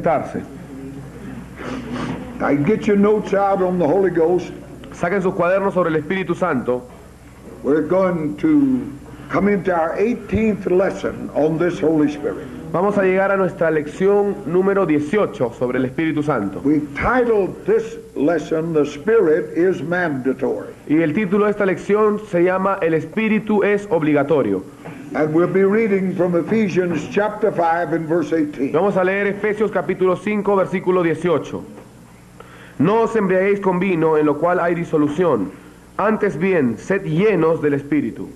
Sentarse. Now get your notes out on the Holy Ghost. Saquen sus cuadernos sobre el Espíritu Santo. We're going to come into our 18th lesson on this Holy Spirit. Vamos a llegar a nuestra lección número 18 sobre el Espíritu Santo. We've titled this lesson, The Spirit is Mandatory. Y el título de esta lección se llama El Espíritu es obligatorio. And we'll be reading from Ephesians chapter 5 and verse 18. Vamos a leer Efesios capítulo 5, versículo 18. No os embriaguéis con vino, en lo cual hay disolución. Antes bien, sed llenos del Espíritu.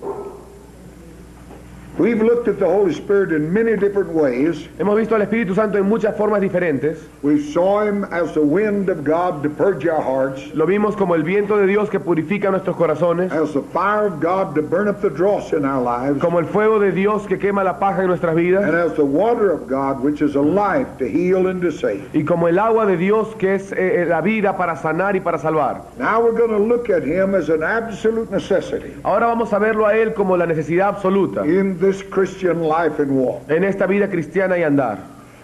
We've looked at the Holy Spirit in many different ways. Hemos visto al Espíritu Santo en muchas formas diferentes. We saw him as the wind of God to purge our hearts, Lo vimos como el viento de Dios que purifica nuestros corazones, as the fire of God to burn up the dross in our lives, como el fuego de Dios que quema la paja en nuestras vidas, and as the water of God which is a life to heal and to save. y como el agua de Dios que es la vida para sanar y para salvar. Now we're going to look at him as an absolute necessity Ahora vamos a verlo a Él como la necesidad absoluta in this Christian life and walk. en esta vida cristiana y andar.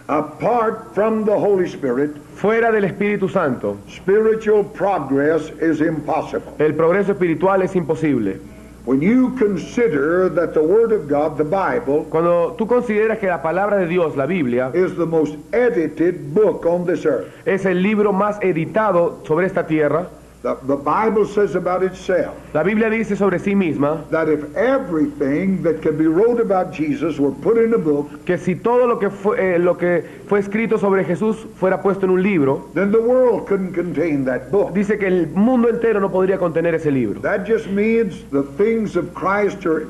Apart from the Holy Spirit, Fuera del Espíritu Santo, spiritual progress is impossible. el progreso espiritual es imposible. When you consider that the Word of God, the Bible, Cuando tú consideras que la palabra de Dios, la Biblia, is the most edited book on this earth. es el libro más editado sobre esta tierra, The Bible says about itself la Biblia dice sobre sí misma that if everything that can be wrote about Jesus were put in a book, que si todo lo que fue escrito sobre Jesús fuera puesto en un libro, then the world couldn't contain that book. dice que el mundo entero no podría contener ese libro. That just means the things of Christ are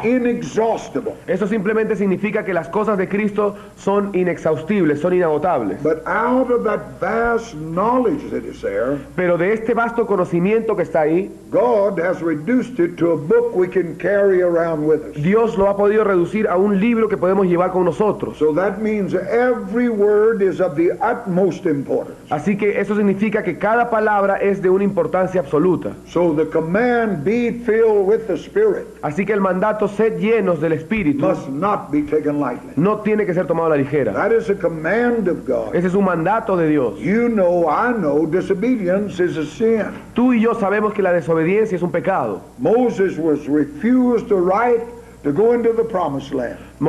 inexhaustible. Eso simplemente significa que las cosas de Cristo son inexhaustibles, son inagotables. But out of that vast knowledge that is there, Pero de este vasto conocimiento que está ahí, God has reduced it to a book we can carry around with us. Dios lo ha podido reducir a un libro que podemos llevar con nosotros. So that means every word is of the utmost importance. Así que eso significa que cada palabra es de una importancia absoluta. So the command, be filled with the Spirit, Así que el mandato, sed llenos del Espíritu, must not be taken lightly. no tiene que ser tomado a la ligera. That is a command of God. Ese es un mandato de Dios. You know, I know, disobedience is a sin. Tú y yo sabemos que la desobediencia es un pecado. Moses was refused the right to go into the promised land A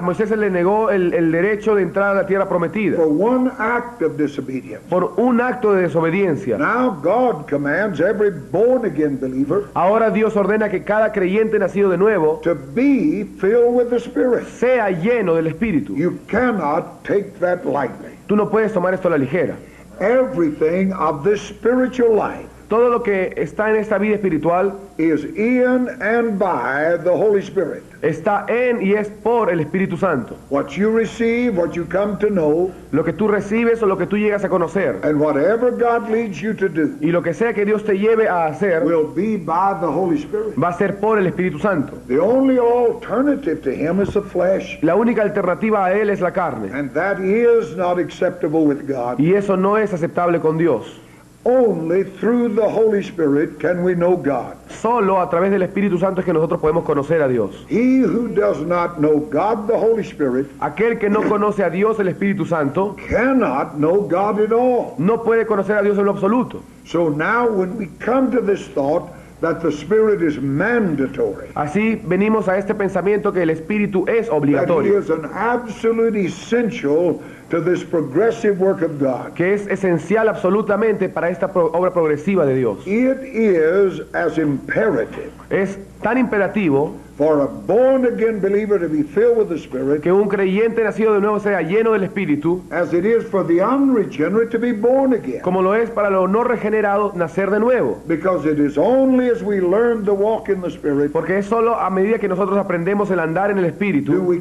Moisés se le negó el derecho de entrar a la tierra prometida for one act of disobedience. por un acto de desobediencia. Now God commands every born again believer Ahora Dios ordena que cada creyente nacido de nuevo to be filled with the Spirit. sea lleno del Espíritu. You cannot take that lightly. Tú no puedes tomar esto a la ligera. Everything of this spiritual life Todo lo que está en esta vida espiritual is in and by the Holy Spirit. está en y es por el Espíritu Santo. What you receive, what you come to know, Lo que tú recibes o lo que tú llegas a conocer and whatever God leads you to do y lo que sea que Dios te lleve a hacer will be by the Holy Spirit. va a ser por el Espíritu Santo. The only alternative to Him is the flesh, La única alternativa a Él es la carne, and that is not acceptable with God. y eso no es aceptable con Dios. Only through the Holy Spirit can we know God. Solo a través del Espíritu Santo es que nosotros podemos conocer a Dios. He who does not know God, the Holy Spirit, Aquel que no conoce a Dios, el Espíritu Santo, cannot know God at all. no puede conocer a Dios en lo absoluto. So now when we come to this thought that the Spirit is mandatory, Así venimos a este pensamiento que el Espíritu es that He obligatorio, is an absolute essential to this progressive work of God. que es esencial absolutamente para esta obra progresiva de Dios. It is as imperative Es tan imperativo for a born again believer to be filled with the Spirit que un creyente nacido de nuevo sea lleno del Espíritu, as it is for the unregenerate to be born again. como lo es para lo no regenerado nacer de nuevo. Because it is only as we learn to walk in the Spirit Porque es solo a medida que nosotros aprendemos el andar en el do Espíritu we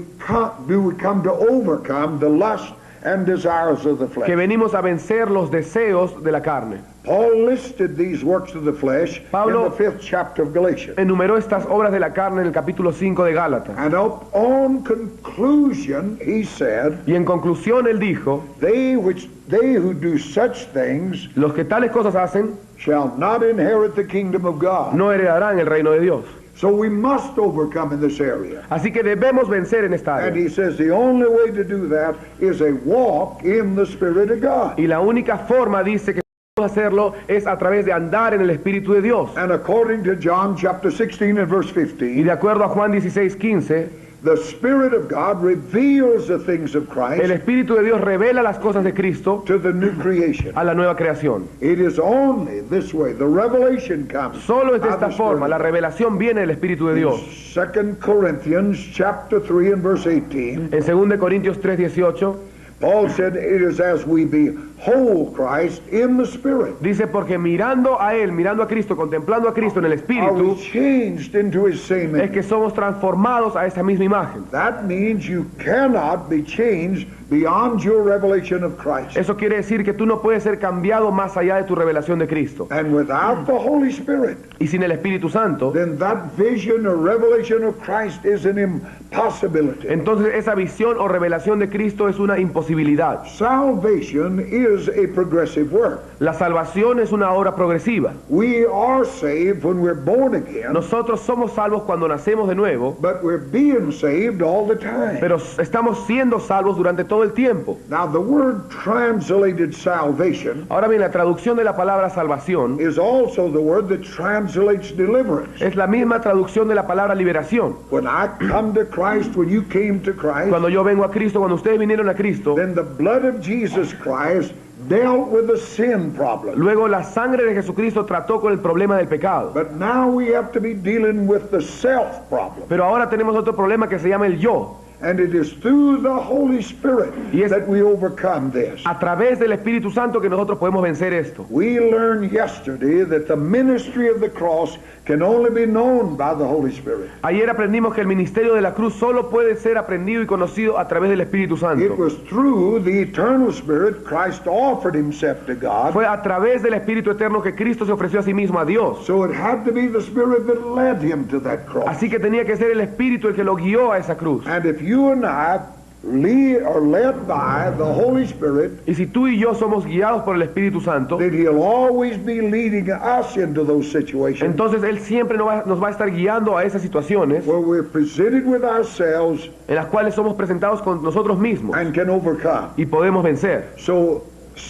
come to overcome the lust and desires of the que flesh. venimos a vencer los deseos de la carne. Paul listed these works of the flesh Pablo in the 5th chapter of Galatians. Enumeró estas obras de la carne en el capítulo 5 de Gálatas. And on conclusion, he said, Y en conclusión él dijo, they who do such things los que tales cosas hacen shall not inherit the kingdom of God. no heredarán el reino de Dios. So we must overcome in this area. Así que debemos vencer en esta And área. he says the only way to do that is a walk in the Spirit of God. Y la única forma, dice, que podemos hacerlo es a través de andar en el Espíritu de Dios. And according to John chapter 16 and verse Y 15, de acuerdo a Juan 16:15, the Spirit of God reveals the things of el Christ Espíritu de Dios revela las cosas de Cristo to the new creation. a la nueva creación. It is only this way. The revelation comes. Solo es de by esta the forma, Spirit. la revelación viene del Espíritu de Dios. 2 Corinthians chapter 3 and verse 18, En 2 Corintios 3:18 Paul said, it is as we behold Christ in the Spirit. dice, porque mirando a Él, mirando a Cristo, contemplando a Cristo en el Are we Espíritu, changed into his same es image? que somos transformados a esa misma imagen. That means you cannot be changed beyond your revelation of Christ. Eso quiere decir que tú no puedes ser cambiado más allá de tu revelación de Cristo. And without the Holy Spirit, Y sin el Espíritu Santo, then that vision or revelation of Christ is an impossibility. entonces esa visión o revelación de Cristo es una imposibilidad. Salvation is a progressive work. La salvación es una obra progresiva. We are saved when we're born again, Nosotros somos salvos cuando nacemos de nuevo, but we're being saved all the time. pero estamos siendo salvos durante todo el tiempo. Now, the word translated salvation Ahora bien, la traducción de la palabra salvación is also the word that translates deliverance. es la misma traducción de la palabra liberación. When I come to Christ, when you came to Christ, Cuando yo vengo a Cristo, cuando ustedes vinieron a Cristo, then the blood of Jesus Christ dealt with the sin problem. luego la sangre de Jesucristo trató con el problema del pecado. But now we have to be dealing with the self problem. Pero ahora tenemos otro problema que se llama el yo. And it is through the Holy Spirit Y es- that we overcome this. A través del Espíritu Santo que nosotros podemos vencer esto. We learned yesterday that the ministry of the cross can only be known by the Holy Spirit. Ayer aprendimos que el ministerio de la cruz solo puede ser aprendido y conocido a través del Espíritu It Santo. was through the eternal Spirit Christ offered himself to God. Fue a través del Espíritu Eterno que Cristo se ofreció a sí mismo a Dios. So it had to be the Spirit that led him to that cross. Así que tenía que ser el Espíritu el que lo guió a esa cruz. And if you and I lead or led by the Holy Spirit, Y si tú y yo somos guiados por el Espíritu Santo, then he'll always be leading us into those situations entonces Él siempre nos va a estar guiando a esas situaciones where we're presented with ourselves en las cuales somos presentados con nosotros mismos and can overcome. y podemos vencer. So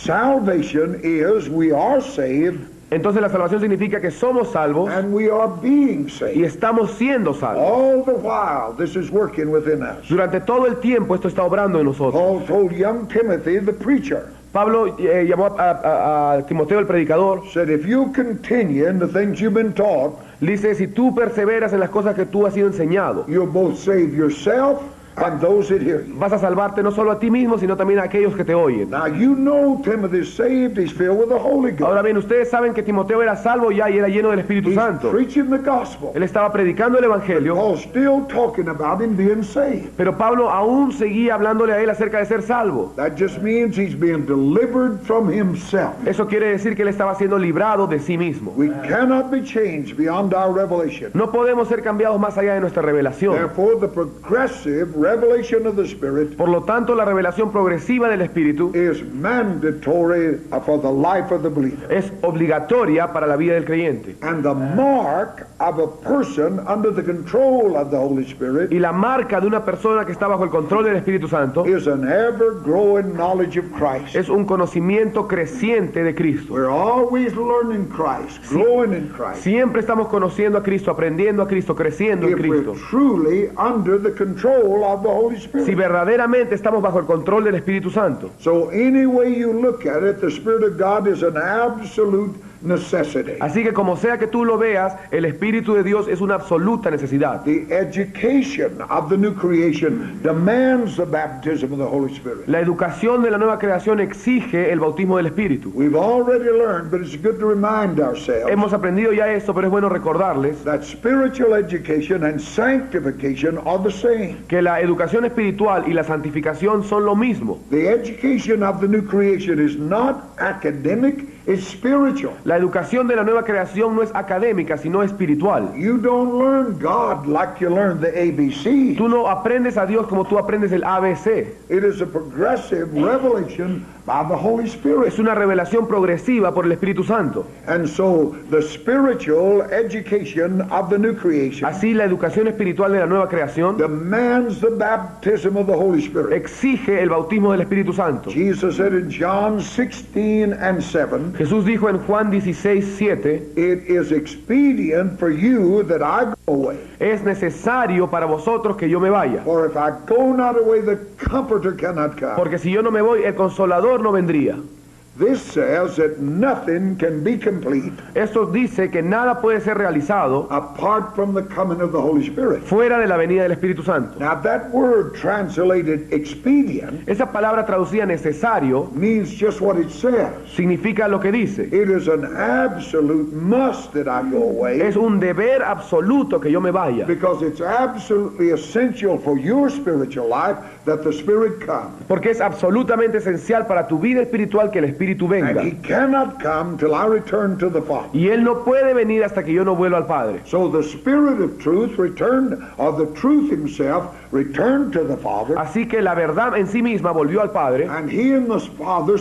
salvation is we are saved Entonces la salvación significa que somos salvos and we are being y saved. estamos siendo salvos. All the while this is working within us. Durante todo el tiempo esto está obrando en nosotros. Paul told young Timothy, the preacher, Pablo llamó a Timoteo el predicador, said, if you continue in the things you've been taught, le dice, si tú perseveras en las cosas que tú has sido enseñado, you'll both save yourself and those that hear you. vas a salvarte no solo a ti mismo, sino también a aquellos que te oyen. Now you know Timothy's saved, he's filled with the Holy Ghost. Ahora bien, ustedes saben que Timoteo era salvo ya y era lleno del Espíritu He's Santo. preaching the gospel. Él estaba predicando el Evangelio, Paul's still talking about him being saved. pero Pablo aún seguía hablándole a él acerca de ser salvo. That just means he's being delivered from himself. Eso quiere decir que él estaba siendo librado de sí mismo. We cannot be changed beyond our revelation. No podemos ser cambiados más allá de nuestra revelación. Therefore, the progressive revelation of the Spirit Por lo tanto, la revelación progresiva del Espíritu is mandatory for the life of the believer. es obligatoria para la vida del creyente. And the mark of a person under the control of the Holy Spirit Y la marca de una persona que está bajo el control del Espíritu Santo is an ever-growing knowledge of Christ. es un conocimiento creciente de Cristo. We're always learning Christ, growing in Christ. Siempre estamos conociendo a Cristo, aprendiendo a Cristo, creciendo en If we're Cristo. truly under the control of the Holy Si Spirit. verdaderamente estamos bajo el control del Espíritu Santo. So any way you look at it, the Spirit of God is an absolute necessity. Así que como sea que tú lo veas, el Espíritu de Dios es una absoluta necesidad. The education of the new creation demands the baptism of the Holy Spirit. La educación de la nueva creación exige el bautismo del Espíritu. We've already learned, but it's good to remind ourselves Hemos aprendido ya esto, pero es bueno recordarles that spiritual education and sanctification are the same. que la educación espiritual y la santificación son lo mismo. The education of the new creation is not academic, It's spiritual. La educación de la nueva creación no es académica, sino espiritual. You don't learn God like you learn the ABC. Tú no aprendes a Dios como tú aprendes el ABC. It is a progressive revelation by the Holy Spirit. Es una revelación progresiva por el Espíritu Santo. And so the spiritual education of the new creation Así, la educación espiritual de la nueva creación demands the baptism of the Holy Spirit. exige el bautismo del Espíritu Santo. Jesus said in John 16:7, Jesús dijo en Juan 16:7, it is expedient for you that I go away. es necesario para vosotros que yo me vaya. For if I go not away, the Comforter cannot come. Porque si yo no me voy, el Consolador no vendría. This says that nothing can be complete Esto dice que nada puede ser realizado apart from the coming of the Holy Spirit. fuera de la venida del Espíritu Santo. Now that word translated expedient Esa palabra traducida necesario means just what it says. significa lo que dice. It is an absolute must that I go away Es un deber absoluto que yo me vaya. because it's absolutely essential for your spiritual life that the Spirit come. Porque es absolutamente esencial para tu vida espiritual que el Espíritu venga. And He cannot come till I return to the Father. Y Él no puede venir hasta que yo no vuelva al Padre. So the Spirit of truth returned, or the truth Himself returned to the Father. Así que la verdad en sí misma volvió al Padre. And He and the Father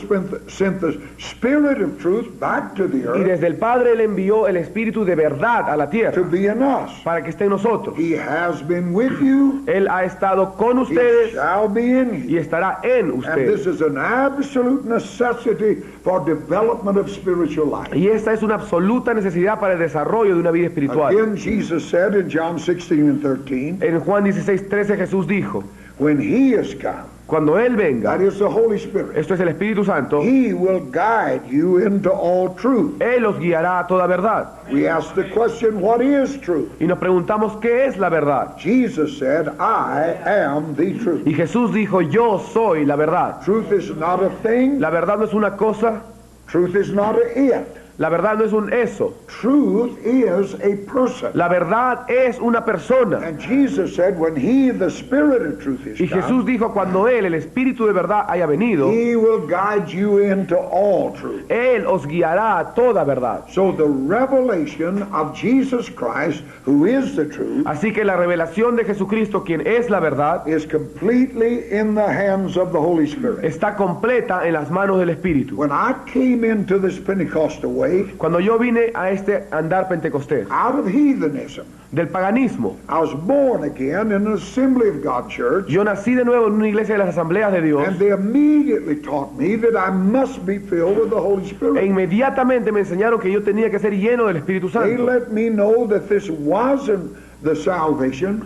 sent the Spirit of truth back to the Y earth desde el Padre Él envió el Espíritu de verdad a la to tierra be in us. para que esté en nosotros. He has been with you. Él ha estado con He ustedes shall be in y you. estará en And ustedes. this is an absolute necessity for development of spiritual life. Y esta es una absoluta necesidad para el desarrollo de una vida espiritual. Again, Jesus said in John 16:13, En Juan 16:13 Jesús dijo, when He is come, cuando Él venga, that is the Holy Spirit, esto es el Espíritu Santo, He will guide you into all truth. Él los guiará a toda verdad. We ask the question, what is truth? Y nos preguntamos, ¿qué es la verdad? Jesus said, I am the truth. Y Jesús dijo, yo soy la verdad. Truth is not a thing. La verdad no es una cosa, Truth is not a it. la verdad no es un eso. Truth is a person. La verdad es una persona. And Jesus said, when He, the Spirit of truth, is Y come, Jesús dijo, cuando Él, el Espíritu de verdad, haya venido, He will guide you into all truth. Él os guiará a toda verdad. So the revelation of Jesus Christ, who is the truth, Así que la revelación de Jesucristo, quien es la verdad, is completely in the hands of the Holy Spirit. está completa en las manos del Espíritu. When I came into this Pentecostal way, Cuando yo vine a este andar pentecostés, out of heathenism, del paganismo, I was born again in an Assembly of God church, yo nací de nuevo en una iglesia de las asambleas de Dios, and they immediately taught me that I must be filled with the Holy e Spirit. inmediatamente me enseñaron que yo tenía que ser lleno del Espíritu They Santo. let me know that this wasn't the salvation,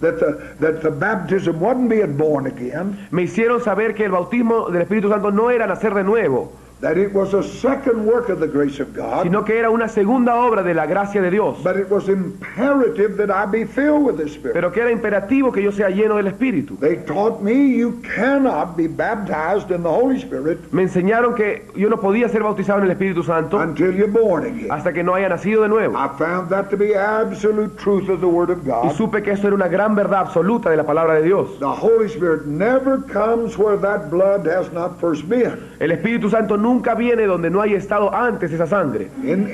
that the baptism wasn't being born again, Me hicieron saber que el bautismo del Espíritu Santo no era nacer de nuevo, that it was a second work of the grace of God, sino que era una segunda obra de la gracia de Dios, but it was imperative that I be filled with the Spirit. pero que era imperativo que yo sea lleno del Espíritu. They taught me you cannot be baptized in the Holy Spirit Me enseñaron que yo no podía ser bautizado en el Espíritu Santo until you're born again. hasta que no haya nacido de nuevo. I found that to be absolute truth of the Word of Y God. supe que esto era una gran verdad absoluta de la palabra de Dios. The Holy Spirit never comes where that blood has not first been. El Espíritu Santo nunca viene donde no haya estado antes esa sangre. In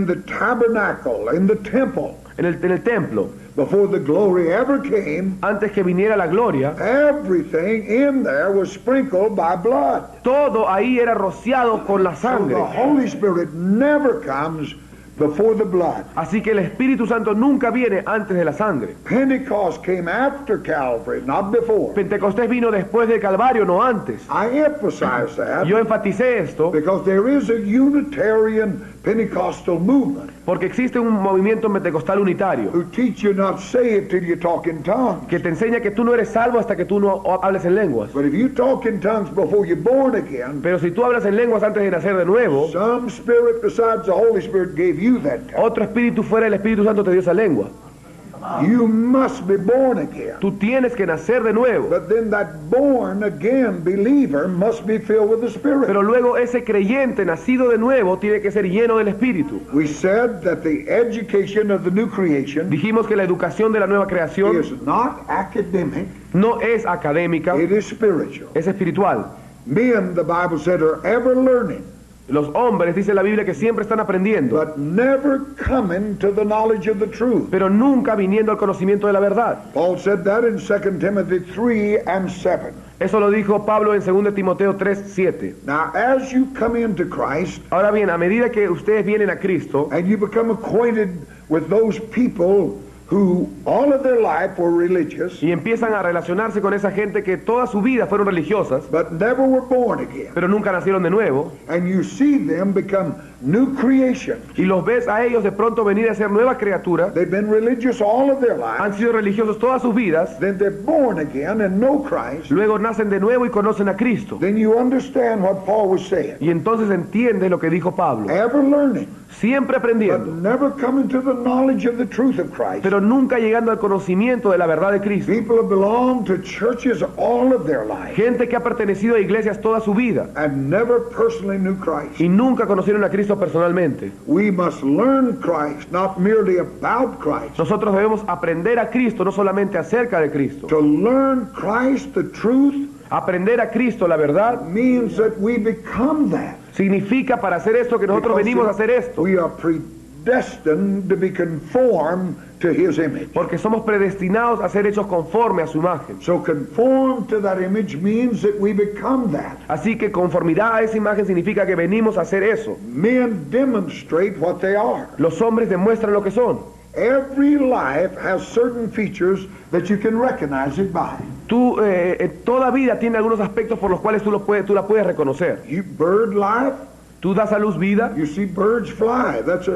the tabernacle, in the temple, En el templo, before the glory ever came, antes que viniera la gloria, everything in there was sprinkled by blood. todo ahí era rociado con la So sangre. the Holy Spirit never comes before the blood. Así que el Espíritu Santo nunca viene antes de la sangre. Pentecost came after Calvary, not before. Pentecostés vino después del Calvario, no antes. I emphasize that Yo enfaticé esto because there is a Unitarian Pentecostal movement porque existe un movimiento pentecostal unitario who teach you not saved till you talk in tongues. que te enseña que tú no eres salvo hasta que tú no hables en lenguas. But if you talk in tongues before you're born again, Pero si tú hablas en lenguas antes de nacer de nuevo, some spirit besides the Holy Spirit gave you that tongue. otro espíritu fuera del Espíritu Santo te dio esa lengua. You must be born again. Tú tienes que nacer de nuevo. But then that born again believer must be filled with the Spirit. Pero luego ese creyente nacido de nuevo tiene que ser lleno del Espíritu. We said that the education of the new creation Dijimos que la educación de la nueva creación is not academic, no es académica, it is spiritual. es espiritual. Men, the Bible said, are ever learning. Los hombres, dice la Biblia, que siempre están aprendiendo, but never coming to the knowledge of the truth. pero nunca viniendo al conocimiento de la verdad. Paul said that in 2 Timothy 3 and 7. Eso lo dijo Pablo en 2 Timoteo 3, 7. Now, as you come into Christ Ahora bien, a medida que ustedes vienen a Cristo and you become acquainted with those people who all of their life were religious, y empiezan a relacionarse con esa gente que toda su vida fueron religiosas, but never were born again, pero nunca nacieron de nuevo, and you see them become new creations. y los ves a ellos de pronto venir a ser nuevas criaturas, They've been religious all of their han lives, sido religiosos todas sus vidas, then they're born again and know Christ. luego nacen de nuevo y conocen a Cristo. Then you understand what Paul was saying. Y entonces entiende lo que dijo Pablo, Ever learning, siempre but aprendiendo, never coming to the knowledge of the truth of Christ. pero nunca llegando al conocimiento de la verdad de Cristo. People have belonged to churches all of their life Gente que ha pertenecido a iglesias toda su vida and never personally knew Christ. y nunca conocieron a Cristo personalmente. We must learn Christ, not merely about Christ. Nosotros debemos aprender a Cristo, no solamente acerca de Cristo. To learn Christ, the truth, Aprender a Cristo, la verdad, means that we become that. significa para hacer esto que nosotros Because venimos a hacer esto. we are predestined to be conformed to His image. Porque somos predestinados a ser hechos conforme a su imagen. So conform to that image means that we become that. Así que conformidad a esa imagen significa que venimos a hacer eso. Men demonstrate what they are. Los hombres demuestran lo que son. Every life has certain features that you can recognize it by. Toda vida tiene algunos aspectos por los cuales tú la puedes reconocer. Bird life, Tú das a luz vida. you see birds fly. That's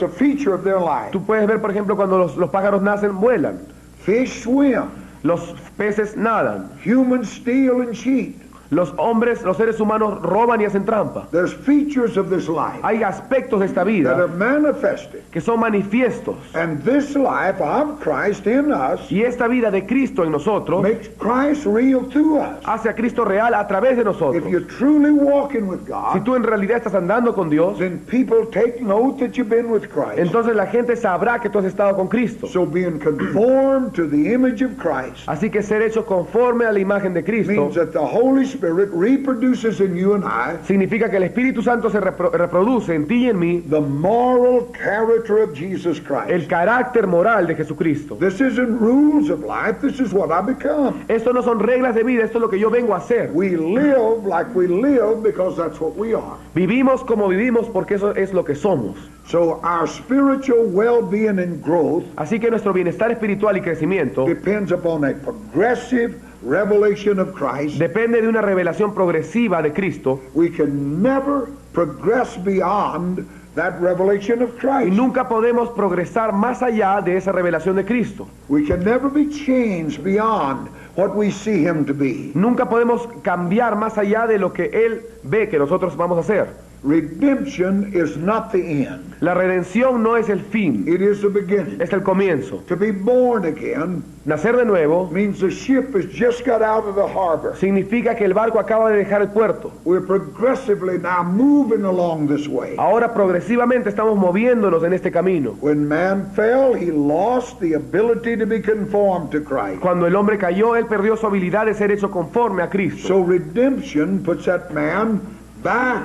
a feature of their life. Tú puedes ver, por ejemplo, cuando los pájaros nacen, vuelan. Fish swim. Los peces nadan. Humans steal and cheat. Los hombres, los seres humanos roban y hacen trampa. There's features of this life Hay aspectos de esta that vida are manifested. que son manifiestos. And this life of Christ in us Y esta vida de Cristo en nosotros makes Christ real to us. hace a Cristo real a través de If nosotros. you're truly walking with Si God, tú en realidad estás andando con Dios, then people take note that you've been with Christ. entonces la gente sabrá que tú has estado con Cristo. So being conformed to the image of Christ Así que ser hecho conforme a la imagen de Cristo means that the Holy Spirit reproduces in you and I significa que el Espíritu Santo se reproduce en ti y en mí the moral character of Jesus Christ. el carácter moral de Jesucristo. This isn't rules of life, this is what I become. Esto no son reglas de vida, esto es lo que yo vengo a hacer. We live like we live because that's what we are. Vivimos como vivimos porque eso es lo que somos. So our spiritual well-being and growth Así que nuestro bienestar espiritual y crecimiento depends upon a progressive revelation of Christ. depende de una revelación progresiva de Cristo We can never progress beyond that revelation of y Christ. nunca podemos progresar más allá de esa revelación de Cristo. We can never be changed beyond what we see Him to be. Nunca podemos cambiar más allá de lo que Él ve que nosotros vamos a hacer. Redemption is not the end. La redención no es el fin, It is the beginning. es el comienzo. To be born again Nacer de nuevo means the ship has just got out of the harbor. significa que el barco acaba de dejar el puerto. We're progressively now moving along this way. Ahora progresivamente estamos moviéndonos en este camino. When man fell, he lost the ability to be conformed to Christ. Cuando el hombre cayó, él perdió su habilidad de ser hecho conforme a Cristo. So redemption puts that man back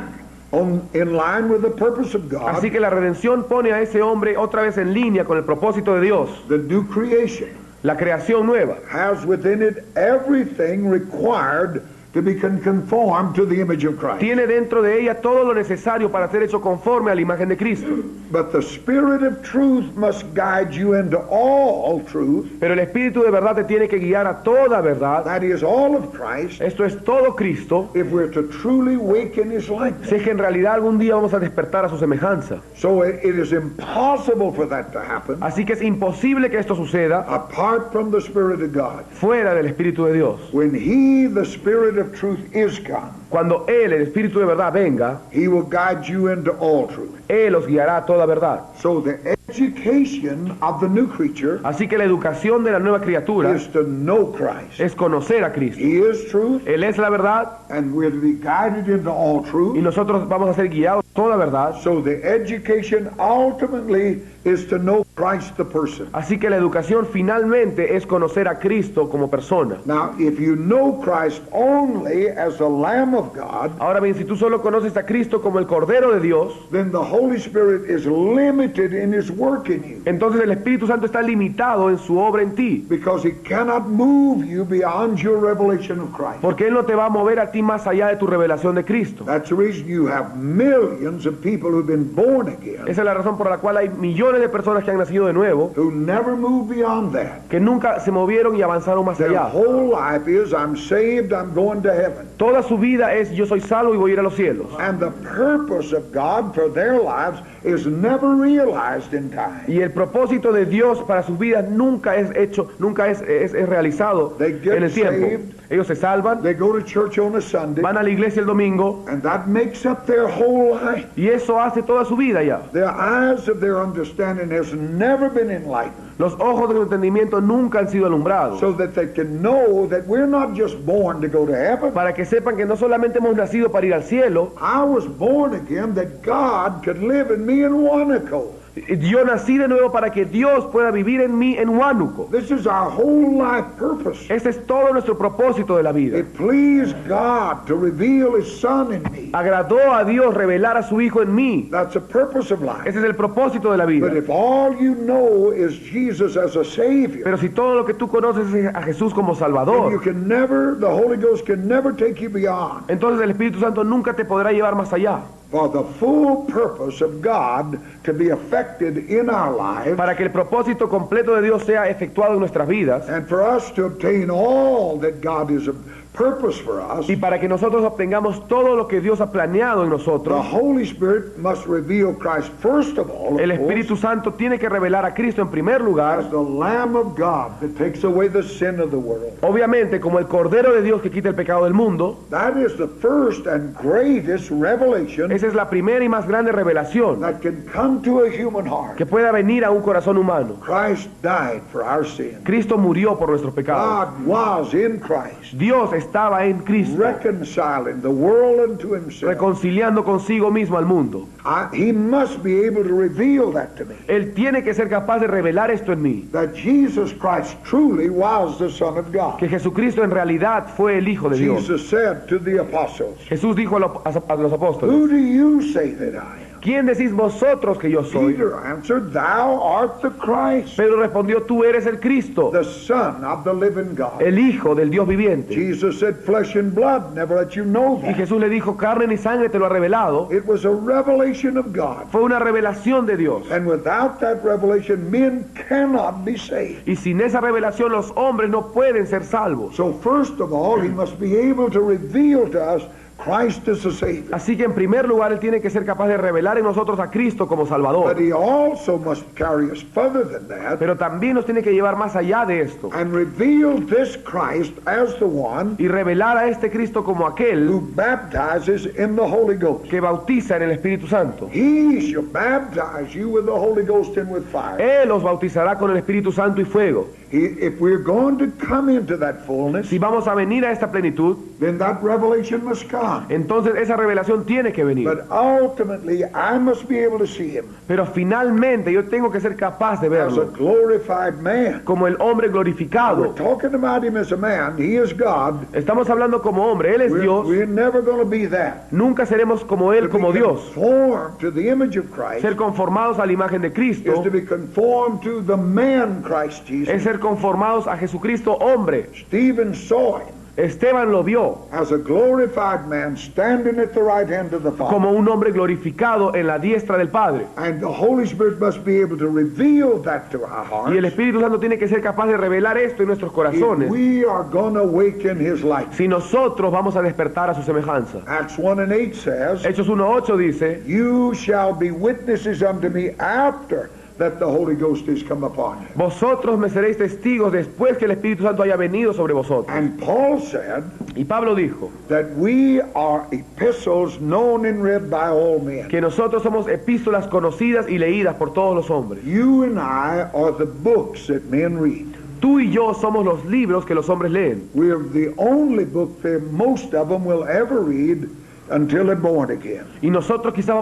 in line with the purpose of God, Así que la redención pone a ese hombre otra vez en línea con el propósito de Dios. the new creation. La creación nueva Has within it everything required to be conformed to the image of Christ. tiene dentro de ella todo lo necesario para ser hecho conforme a la imagen de Cristo. But the Spirit of truth must guide you into all truth. Pero el Espíritu de verdad te tiene que guiar a toda verdad. That is all of Christ. Esto es todo Cristo. If we're to truly wake in His likeness. Si es que en realidad algún día vamos a despertar a su semejanza. So it is impossible for that to happen Así que es imposible que esto suceda apart from the Spirit of God. fuera del Espíritu de Dios. When He, the Spirit of truth, is come, Cuando Él, el Espíritu de verdad, venga, He will guide you into all truth. Él os guiará a toda verdad. So the education of the new creature Así que la educación de la nueva criatura is to know Christ. es conocer a Cristo. He is truth, Él es la verdad and we're to be guided into all y truth. nosotros vamos a ser guiados toda verdad. So the education ultimately is to know Christ the person. Así que la educación finalmente es conocer a Cristo como persona. Now, if you know Christ only as the Lamb of God, Ahora bien, si tú solo conoces a Cristo como el Cordero de Dios, then the Holy Spirit is limited in His work in you, entonces el Espíritu Santo está limitado en su obra en ti, because He cannot move you beyond your revelation of Christ. porque Él no te va a mover a ti más allá de tu revelación de Cristo. That's the reason you have millions of people who've been born again, Esa es la razón por la cual hay millones de personas que han nacido de nuevo, who never move beyond that. que nunca se movieron y avanzaron más Their allá. whole life is, I'm saved, I'm going to heaven. Toda su vida es yo soy salvo y voy a ir a los cielos. And the purpose of God for their lives is never realized in time. Y el propósito de Dios para sus vidas nunca es hecho, nunca es realizado They get en el tiempo. saved. Ellos se salvan, They go to church on a Sunday, van a la iglesia el domingo and that makes up their whole life. y eso hace toda su vida ya. The eyes of their understanding has never been enlightened, Los ojos de su entendimiento nunca han sido alumbrados, so that they can know that we're not just born to go to heaven. para que sepan que no solamente hemos nacido para ir al cielo. I was born again that God could live in me in Wanaco. Yo nací de nuevo para que Dios pueda vivir en mí en Huánuco. This is our whole life purpose. Ese es todo nuestro propósito de la vida. It pleased God to reveal His Son in me. Agradó a Dios revelar a su Hijo en mí. That's the purpose of life. Ese es el propósito de la vida. But if all you know is Jesus as a Savior, Pero si todo lo que tú conoces es a Jesús como then you Salvador, can never, the Holy Ghost can never take you beyond. entonces el Espíritu Santo nunca te podrá llevar más allá. For the full purpose of God to be effected in our lives, Para que el propósito completo de Dios sea efectuado en nuestras vidas and for us to obtain all that God is a purpose for us, y para que nosotros obtengamos todo lo que Dios ha planeado en the nosotros, Holy Spirit must reveal Christ first of all, el of course, Espíritu Santo tiene que revelar a Cristo en primer lugar, as the Lamb of God that takes away the sin of the world. obviamente como el Cordero de Dios que quita el pecado del mundo. That is the first and greatest revelation Esa es la primera y más grande revelación that can come to a human heart. que pueda venir a un corazón humano. Christ died for our sin. Cristo murió por nuestros pecados. God was in Christ, Dios estaba en Cristo, reconciling the world unto Himself. reconciliando consigo mismo al mundo. He must be able to reveal that to me, Él tiene que ser capaz de revelar esto en mí, that Jesus Christ truly was the Son of God. que Jesucristo en realidad fue el Hijo de Dios. Jesus said to the apostles, Jesús dijo a los apóstoles, "Who do you say that I am?" ¿quién decís vosotros que yo soy? Peter answered, "Thou art the Christ, Pedro respondió, tú eres el Cristo, the Son of the living God." el Hijo del Dios viviente. Jesus said, "Flesh and blood never let you know Y that." Jesús le dijo, carne ni sangre te lo ha revelado. It was a revelation of God. Fue una revelación de Dios. And without that revelation, men cannot be saved. Y sin esa revelación los hombres no pueden ser salvos. So first of all, He must be able to reveal to us Christ is the Savior. Así que en primer lugar Él tiene que ser capaz de revelar en nosotros a Cristo como But Salvador. He also must carry us further than that Pero también nos tiene que llevar más allá de esto. and reveal this Christ as the one Y revelar a este Cristo como aquel who baptizes in the Holy Ghost. que bautiza en el Espíritu Santo. He shall baptize you with the Holy Ghost and with fire. Él los bautizará con el Espíritu Santo y fuego. If we're going to come into that fullness, Si vamos a venir a esta plenitud, then that revelation must come. entonces esa revelación tiene que venir. But ultimately, I must be able to see Him Pero finalmente yo tengo que ser capaz de as a verlo glorified man. como el hombre We're glorificado. talking about Him as a man. He is God. Estamos hablando como hombre, Él es Dios. We're never going to be that. Nunca seremos como Él, To como be Dios. conformed to the image of Christ Ser conformados a la imagen de is Cristo to be conformed to the man Christ es Jesus. ser conformados a Jesucristo hombre. Stephen saw Him Esteban lo vio as a glorified man standing at the right hand of the Father. como un hombre glorificado en la diestra del Padre. And the Holy Spirit must be able to reveal that to our Y el hearts Espíritu Santo tiene que ser capaz de revelar esto en nuestros if corazones. we are going to awaken His light. Si nosotros vamos a despertar a su semejanza. Acts 1:8 says, Hechos 1:8 dice, "You shall be witnesses unto me after that the Holy Ghost is come upon you." vosotros me seréis testigos después que el Espíritu Santo haya venido sobre vosotros. And Paul said Y Pablo dijo that we are epistles known and read by all men. que nosotros somos epístolas conocidas y leídas por todos los hombres. You and I are the books that men read. Tú y yo somos los libros que los hombres leen. We're the only book that most of them will ever read until they're born again. Y nosotros quizás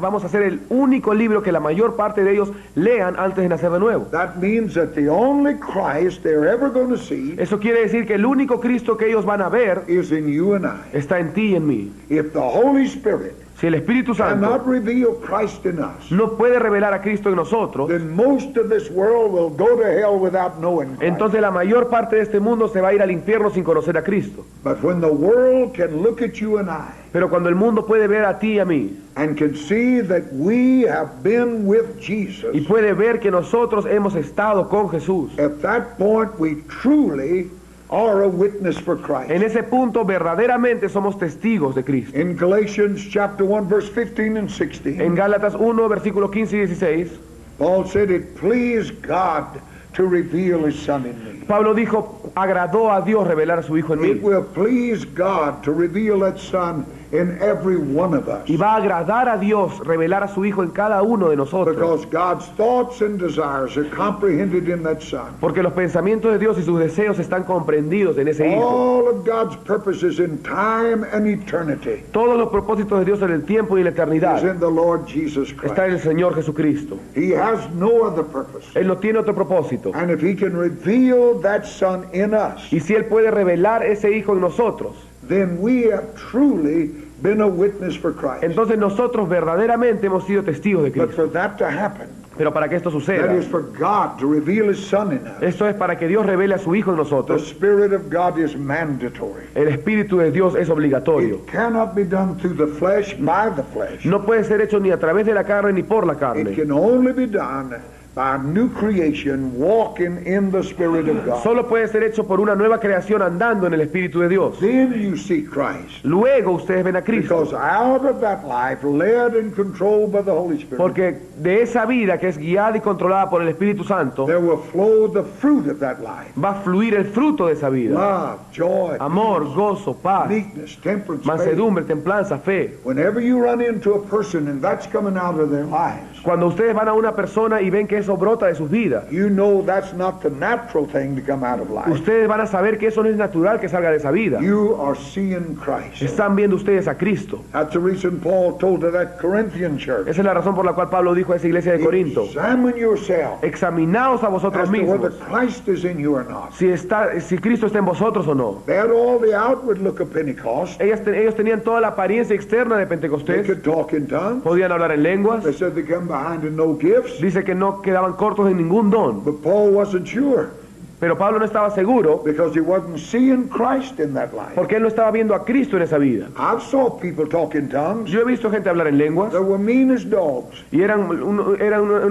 vamos a ser el único libro que la mayor parte de ellos lean antes de nacer de nuevo. That means that the only Christ they're ever going to see Eso quiere decir que el único Cristo que ellos van a ver is in you and I. está en ti y en mí. If the Holy Spirit Si el Espíritu Santo cannot reveal Christ in us, no puede revelar a Cristo en nosotros, then most of this world will go to hell without knowing Christ. entonces la mayor parte de este mundo se va a ir al infierno sin conocer a Cristo. But when the world can look at you and I Pero cuando el mundo puede ver a ti y a mí and can see that we have been with Jesus, y puede ver que nosotros hemos estado con Jesús, at that point we truly are a witness for Christ. en ese punto verdaderamente somos testigos de Cristo. In Galatians chapter 1 verse 15 and 16, En Gálatas 1, versículos 15 y 16, Paul said it pleased God to reveal his Son in me. Pablo dijo, agradó a Dios revelar a su Hijo en It mí. will please God to reveal that Son in every one of us. Y va a agradar a Dios revelar a su Hijo en cada uno de nosotros. Because God's thoughts and desires are comprehended in that Son. Porque los pensamientos de Dios y sus deseos están comprendidos en ese Hijo. All of God's purposes in time and eternity Todos los propósitos de Dios en el tiempo y en la is eternidad in the Lord Jesus está en Christ. el Señor Jesucristo. He has no other purpose. Él no tiene otro propósito. And if He can reveal that Son in us, Y si Él puede revelar ese Hijo en nosotros, then we have truly been a witness for Christ. entonces nosotros verdaderamente hemos sido testigos de But Cristo. for that to happen, Pero para que esto that suceda, is for God to reveal His Son in us. esto es para que Dios revele a su Hijo en The nosotros. Spirit of God is mandatory. El Espíritu de Dios es obligatorio. It cannot be done through the flesh, by the flesh. No puede ser hecho ni a través de la carne ni por la It carne. can only be done by a new creation walking in the Spirit of God. Solo puede ser hecho por una nueva creación andando en el Espíritu de Dios. Then you see Christ. Luego ustedes ven a Cristo. Because out of that life, led and controlled by the Holy Spirit, Porque de esa vida que es guiada y controlada por el Espíritu Santo, there will flow the fruit of that life. va a fluir el fruto de esa vida. Love, joy, Amor, gozo, paz, meekness, temperance, faith. mansedumbre, templanza, fe. Whenever you run into a person and that's coming out of their lives, Cuando ustedes van a una persona y ven que eso brota de sus vidas, you know that's not the natural thing to come out of life. ustedes van a saber que eso no es natural que salga de esa vida. You are seeing Christ. Están viendo ustedes a Cristo. That's the reason Paul told to that Corinthian church, Esa es la razón por la cual Pablo dijo a esa iglesia de Corinto: examine yourself examinaos a as vosotros to whether mismos Christ is in you or not. si Cristo está en vosotros o no. They had all the outward look of Pentecost. Ellos tenían toda la apariencia externa de They Pentecostés, could talk in tongues. podían hablar en lenguas, They said they come behind in no gifts. dice que no quedaban cortos en ningún don. But Paul wasn't sure Pero Pablo no estaba seguro because he wasn't seeing Christ in that life. porque él no estaba viendo a Cristo en esa vida. I saw people talk in tongues. Yo he visto gente hablar en lenguas They were mean as dogs. y eran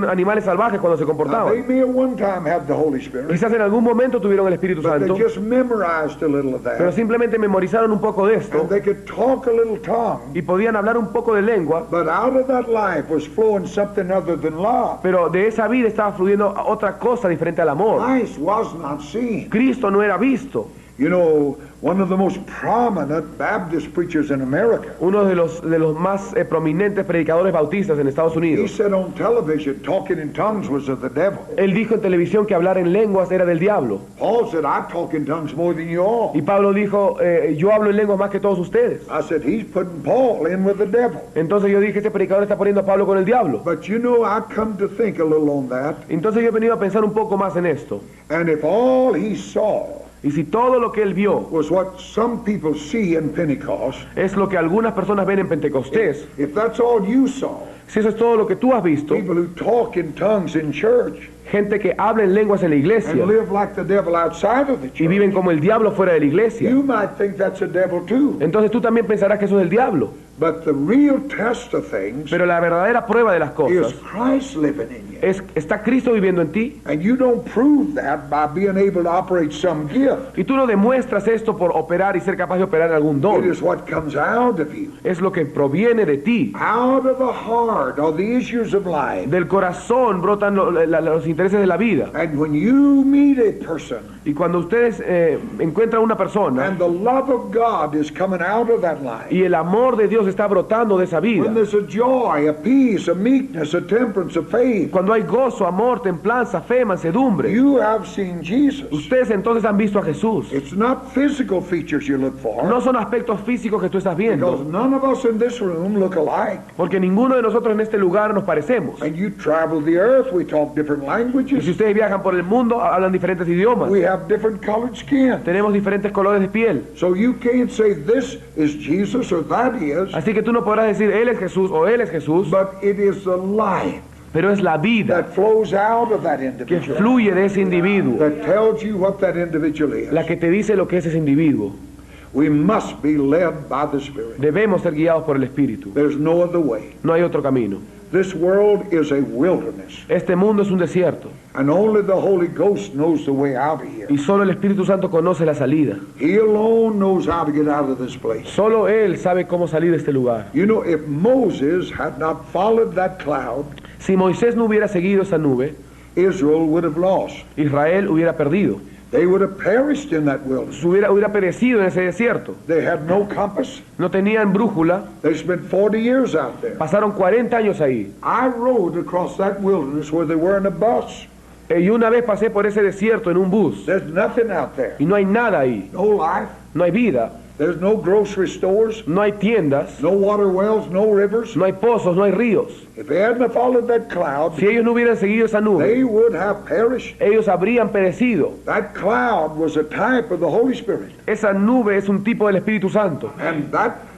animales salvajes cuando se Now, they comportaban. may at one time have the Holy Spirit, Quizás en algún momento tuvieron el Espíritu but Santo, they just memorized a little of pero that. simplemente memorizaron un poco de And esto they could talk a little tongue. y podían hablar un poco de lengua, But out of that life was flowing something other than love. pero de esa vida estaba fluyendo otra cosa diferente al amor. Christ was not seen. Cristo no era visto. You know, one of the most prominent Baptist preachers in America, Uno de los más prominentes predicadores bautistas en Estados he Unidos, said on television, talking in tongues was of the devil. él dijo en televisión que hablar en lenguas era del diablo. Paul said, I talk in tongues more than you all. Y Pablo dijo, yo hablo en lenguas más que todos ustedes. I said, he's putting Paul in with the devil. Entonces yo dije, este predicador está poniendo a Pablo con el diablo. But you know, I come to think a little on that. Entonces yo he venido a pensar un poco más en esto. And if all he saw Y si todo lo que él vio was what some people see in Pentecost, es lo que algunas personas ven en Pentecostés, if that's all you saw, si eso es todo lo que tú has visto, people who talk in tongues in church gente que habla en lenguas en la iglesia and live like the devil outside of the y church, viven como el diablo fuera de la iglesia, you might think that's a devil too. entonces tú también pensarás que eso es el diablo. But the real test of things Pero la verdadera prueba de las is cosas Christ living in you. ¿está Cristo viviendo en ti? And you don't prove that by being able to operate some gift. Y tú no demuestras esto por operar y ser capaz de operar en algún It don. is what comes out of you. Es lo que proviene de ti. Out of the heart are the issues of life. Del corazón brotan los intereses intereses de la vida. And when you meet a person Y cuando ustedes encuentran una persona and the love of God is coming out of that life, y el amor de Dios está brotando de esa vida, when there's a joy, a peace, a meekness, a temperance, a faith, cuando hay gozo, amor, templanza, fe, mansedumbre, you have seen Jesus. ustedes entonces han visto a Jesús. It's not physical features you look for, No son aspectos físicos que tú estás because viendo, none of us in this room look alike. porque ninguno de nosotros en este lugar nos parecemos. And you travel the earth, we talk different Y si languages, ustedes viajan por el mundo, hablan diferentes idiomas. we have different colored skin. Tenemos diferentes colores de piel. So you can't say this is Jesus or that is, Así que tú no podrás decir Él es Jesús o Él es Jesús, but it is the life pero es la vida that flows out of that que individual fluye de ese individuo, that tells you what that individual is. la que te dice lo que es ese individuo. We must be led by the Spirit. Debemos ser guiados por el Espíritu. There's no other way. No hay otro camino. This world is a wilderness, Este mundo es un desierto and only the Holy Ghost knows the way out of here. y solo el Espíritu Santo conoce la salida. He alone knows how to get out of this place. Solo Él sabe cómo salir de este lugar. You know, if Moses had not followed that cloud, Si Moisés no hubiera seguido esa nube, Israel would have lost. Israel hubiera perdido. They would have perished in that wilderness. Hubiera perecido en ese desierto. They had no compass. No tenían brújula. They spent 40 years out there. Pasaron 40 años ahí. I rode across that wilderness where they were in a bus. Y una vez pasé por ese desierto en un bus. There's nothing out there. Y no hay nada ahí. No life. No hay vida. There's no grocery stores, No hay tiendas. no water wells, no rivers. No hay pozos. No hay ríos. If they hadn't followed that cloud, Si ellos no hubieran seguido esa nube, they would have perished. ellos habrían perecido. That cloud was a type of the Holy Spirit. Esa nube es un tipo del Espíritu Santo. And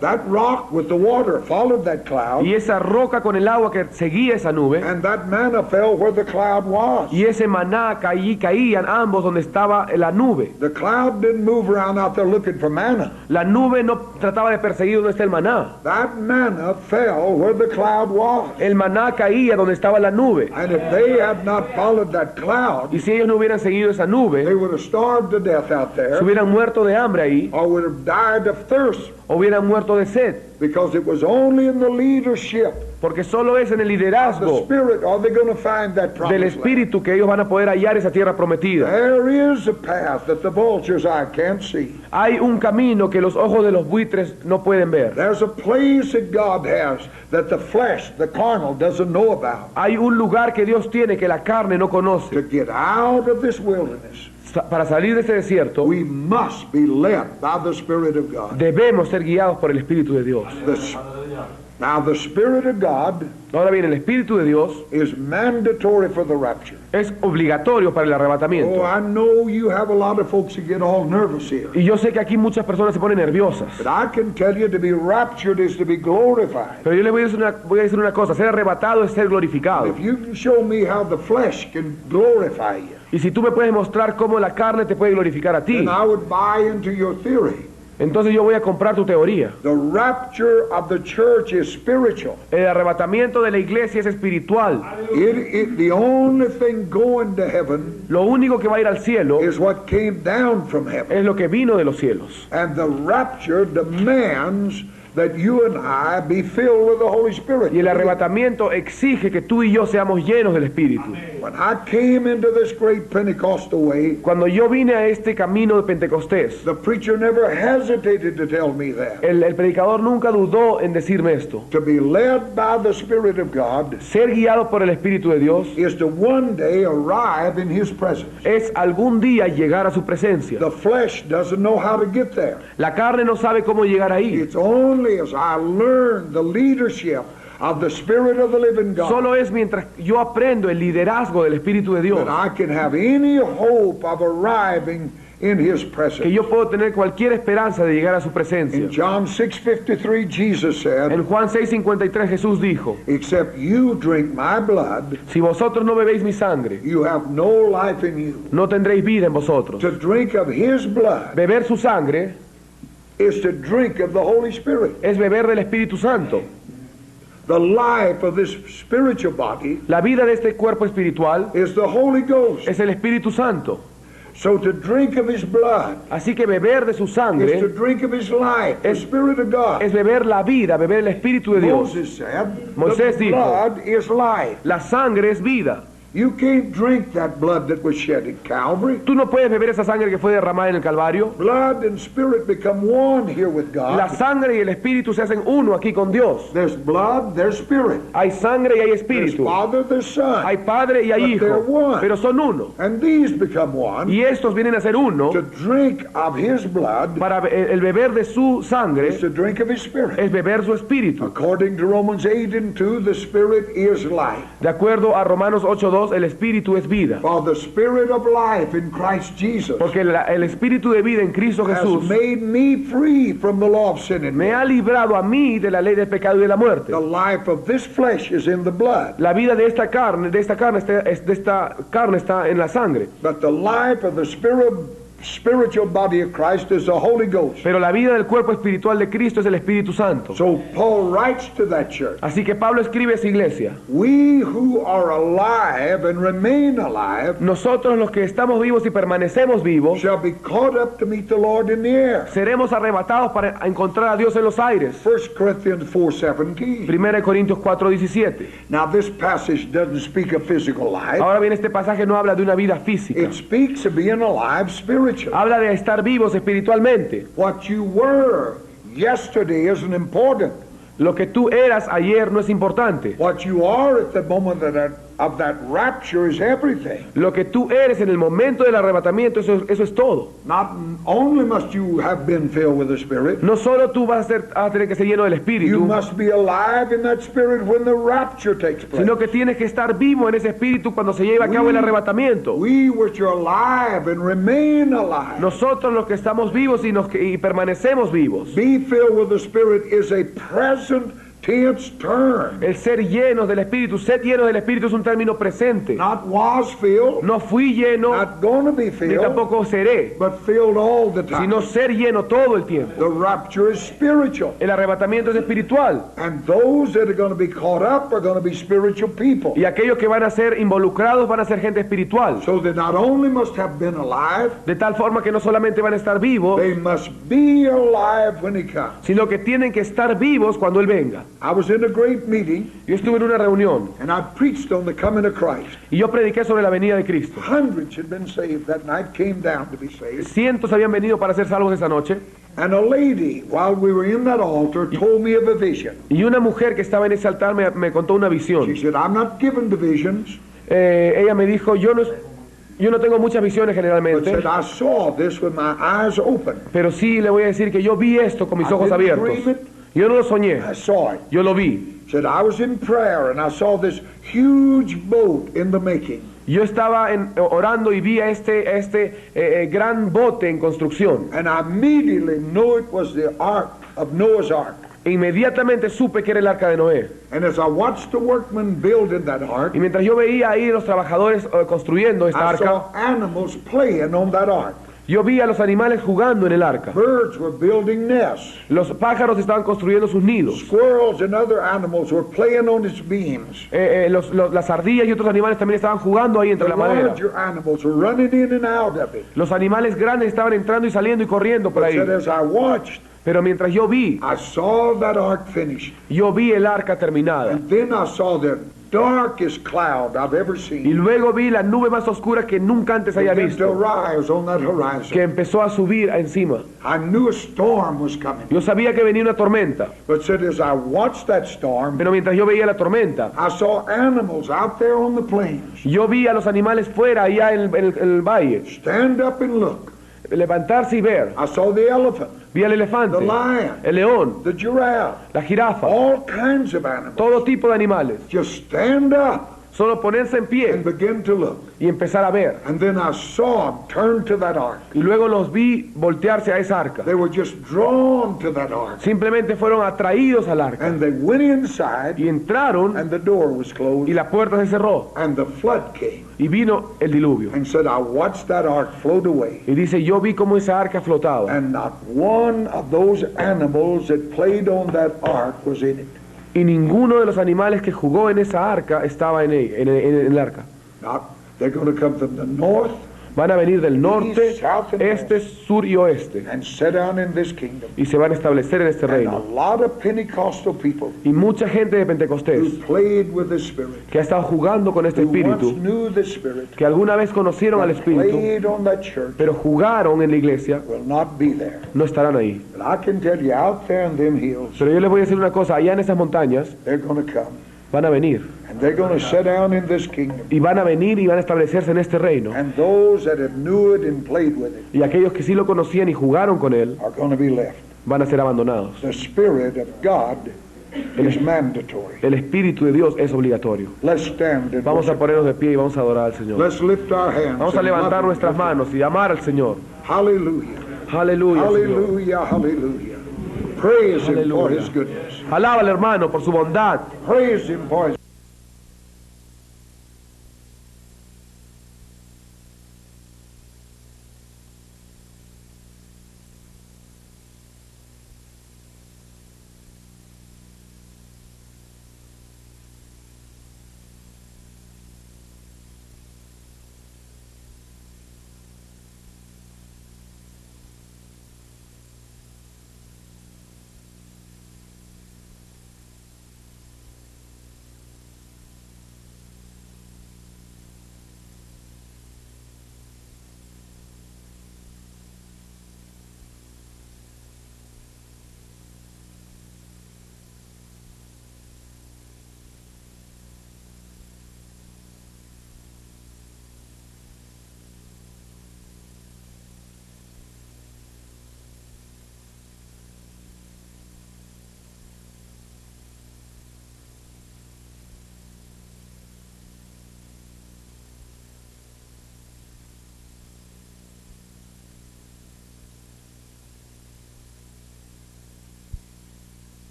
that rock with the water followed that cloud. Y esa roca con el agua que seguía esa nube. And that manna fell where the cloud was. Y ese maná caían ambos donde estaba la nube. The cloud didn't move around out there looking for manna. La nube no trataba de perseguir donde está el maná. That manna fell where the cloud was. El maná caía donde estaba la nube. And if they had not followed that cloud, Y si ellos no hubieran seguido esa they nube, would have starved to death out se there, hubieran muerto de hambre ahí, or would have died of thirst, o hubieran muerto de sed. because it was only in the leadership Porque solo es en el of the liderazgo Spirit are they going to find that del promised land. Espíritu que ellos van a poder hallar esa tierra prometida. There is a path that the vulture's eye can't see. Hay un camino que los ojos de los buitres no pueden ver. There's a place that God has that the flesh, the carnal, doesn't know about. Hay un lugar que Dios tiene que la carne no conoce. To get out of this wilderness, Para salir de este desierto, we must be led by the Spirit of God. debemos ser guiados por el Espíritu de Dios. Now, the Spirit of God Ahora bien, el Espíritu de Dios is mandatory for the rapture. es obligatorio para el Oh, arrebatamiento. I know you have a lot of folks that get all nervous here. Y yo sé que aquí muchas personas se ponen nerviosas. But I can tell you to be raptured is to be glorified. Pero yo les voy a decir una cosa, ser arrebatado es ser glorificado. If you can show me how the flesh can glorify you, Y si tú me puedes mostrar cómo la carne te puede glorificar a ti, then I would buy into your theory. entonces yo voy a comprar tu teoría. The rapture of the church is spiritual. El arrebatamiento de la iglesia es espiritual. The only thing going to heaven Lo único que va a ir al cielo is what came down from heaven. es lo que vino de los cielos. And the rapture demands that you and I be filled with the Holy Spirit. Y el arrebatamiento exige que tú y yo seamos llenos del Espíritu. When I came into this great Pentecostal way, Cuando yo vine a este camino de Pentecostés, the preacher never hesitated to tell me that. el predicador nunca dudó en decirme esto. To be led by the Spirit of God Ser guiado por el Espíritu de Dios is to one day arrive in His presence. es algún día llegar a su presencia. The flesh doesn't know how to get there. La carne no sabe cómo llegar ahí. It's only as I learn the leadership of the Spirit of the living God Solo es mientras yo aprendo el liderazgo del Espíritu de Dios that I can have any hope of arriving in His que presence. yo puedo tener cualquier esperanza de llegar a su presencia. In John 6:53, Jesus said, En Juan 6:53 Jesús dijo, except you drink my blood, si vosotros no bebéis mi sangre, you have no life in you. no tendréis vida en vosotros. To drink of His blood Beber su sangre is to drink of the Holy Spirit. es beber del Espíritu Santo. The life of this spiritual body La vida de este cuerpo espiritual is the Holy Ghost. es el Espíritu Santo. So to drink of His blood Así que beber de su is to sangre drink of His life, the Spirit of God. es beber la vida, beber el Espíritu de Dios. Moses said, Moisés the dijo, blood is life. La sangre es vida. You can't drink that blood that was shed at Calvary. Tú no puedes beber esa sangre que fue derramada en el Calvario. Blood and spirit become one here with La God. sangre y el espíritu se hacen uno aquí con Dios. There's blood, there's spirit. Hay sangre y hay There's espíritu. Father, there's Son. Hay padre y hay But they're hijo. one. Pero son uno. And these become one. Y estos vienen a ser uno. To drink of His blood Para el beber de su sangre is to drink of His Spirit. es beber su espíritu. According to Romans 8:2, the Spirit is life. De acuerdo a Romanos 8:2, el espíritu es vida. For the Spirit of life in Christ Jesus Porque el espíritu de vida en Cristo has Jesús made me free from the law of sin and me death. ha librado a mí de la ley del pecado y de la muerte. The life of this flesh is in the blood, La vida de esta carne está en la sangre. but the life of the spiritual body of Christ is the Holy Ghost. Pero la vida del cuerpo espiritual de Cristo es el Espíritu Santo. So Paul writes to that church, Así que Pablo escribe a esa iglesia: we who are alive and remain alive nosotros los que estamos vivos y permanecemos vivos shall be caught up to meet the Lord in the air. seremos arrebatados para encontrar a Dios en los aires. 1 Corinthians 4:17. 1 Corintios 4:17. Now this passage doesn't speak of physical life. Ahora bien, este pasaje no habla de una vida física. It speaks of being alive spiritually. Habla de estar vivos espiritualmente. What you were yesterday isn't important. Lo que tú eras ayer no es importante. What you are at the moment of that rapture is everything. Lo que tú eres en el momento del arrebatamiento, eso es todo. Not only must you have been filled with the Spirit, No solo tú vas a tener que ser lleno del you Espíritu, must be alive in that Spirit when the rapture takes place. sino que tienes que estar vivo en ese Espíritu cuando se lleve a cabo el arrebatamiento. We which are alive and remain alive, Nosotros los que estamos vivos y permanecemos vivos. be filled with the Spirit is a present tense term. El ser llenos del Espíritu, ser llenos del Espíritu es un término presente. Not was filled, No fui lleno, not going to be ni filled, tampoco seré, but filled all the time. sino ser lleno todo el tiempo. The rapture is spiritual. El arrebatamiento es espiritual. And those that are going to be caught up are going to be spiritual people. Y aquellos que van a ser involucrados van a ser gente espiritual. So they not only must have been alive, De tal forma que no solamente van a estar vivos, they must be alive when he comes. sino que tienen que estar vivos cuando Él venga. I was in a great meeting Yo estuve en una reunión and I preached on the coming of Christ. y yo prediqué sobre la venida de Cristo. Hundreds had been saved that night, came down to be saved. Cientos habían venido para ser salvos esa noche. And a lady, while we were in that altar, told me of a vision. Y una mujer que estaba en ese altar me contó una visión. She said, I'm not given to visions, Ella me dijo, yo no tengo muchas visiones but generalmente, said, I saw this with my eyes open. pero sí le voy a decir que yo vi esto con mis I ojos didn't abiertos. dream it. Yo no lo soñé, I saw it. yo lo vi. Said, I was in prayer and I saw this huge boat in the making. Yo estaba orando y vi a este gran bote en construcción. And I immediately knew it was the ark of Noah's ark. E inmediatamente supe que era el arca de Noé. And as I watched the workmen building that ark, Y mientras yo veía ahí los trabajadores construyendo esta I arca, saw animals playing on that ark. yo vi a los animales jugando en el arca. Birds were building nests. Los pájaros estaban construyendo sus nidos. Squirrels and other animals were playing on its beams. Las ardillas y otros animales también estaban jugando ahí entre The la madera. larger animals were running in and out of it. Los animales grandes estaban entrando y saliendo y corriendo por But ahí. said, as I watched, Pero mientras yo vi saw that ark finished. el arca terminada. And then I saw the darkest cloud I've ever Y seen luego vi la nube más oscura que nunca antes había begin to visto, rise on that que horizon. empezó a subir encima. I knew a storm was coming. Yo sabía que venía una tormenta, But said, as I watched that storm, pero mientras yo veía la tormenta, I saw animals out there on the plains yo vi a los animales fuera, allá en el valle, stand up and look. levantarse y ver. I saw the elephant, Vi al elefante, the lion, el león, the giraffe, la jirafa, all kinds of animals. todo tipo de animales. Just stand up Solo ponerse en and pie begin to look. y empezar a ver. And then I saw them turn to that ark. Y luego los vi voltearse a esa arca. They were just drawn to that ark. Simplemente fueron atraídos al arca. And they went inside, Y entraron and the door was y closed, la puerta se cerró. and the flood came. Y vino el diluvio. And said, I watched that ark float away. Y dice, yo vi cómo esa arca flotaba. And not one of those animals that played on that ark was in it. Y ninguno de los animales que jugó en esa arca estaba en el arca. Now, they're going to come from the north, Van a venir del norte, East, south, and este, sur y oeste. and sit down in this kingdom. Y se van a establecer en este And a reino. lot of Pentecostal people Y mucha gente de who Pentecostés played with the Spirit, que ha estado jugando con este who once espíritu, knew the Spirit, que alguna vez conocieron al but espíritu, played on the church, pero jugaron en la iglesia, will not be there. no estarán ahí. But I can tell you, out there in them hills, Pero yo les voy a decir una cosa, allá en esas montañas they're going to come. van a venir. And they're going to sit down in this kingdom. Y van a venir y van a establecerse en este reino. And those that have knew it and played with it Y aquellos que sí lo conocían y jugaron con él, are going to be left. van a ser abandonados. The Spirit of God is mandatory. El Espíritu de Dios es obligatorio. Let's stand and Vamos a worship. ponernos de pie y vamos a adorar al Señor. Let's lift our hands. Vamos a and levantar love nuestras Him. manos y amar al Señor. Hallelujah. Aleluya, Señor. Hallelujah. Hallelujah. Praise Him for Aleluya. His goodness. Alaba al hermano por su bondad. Praise Him for His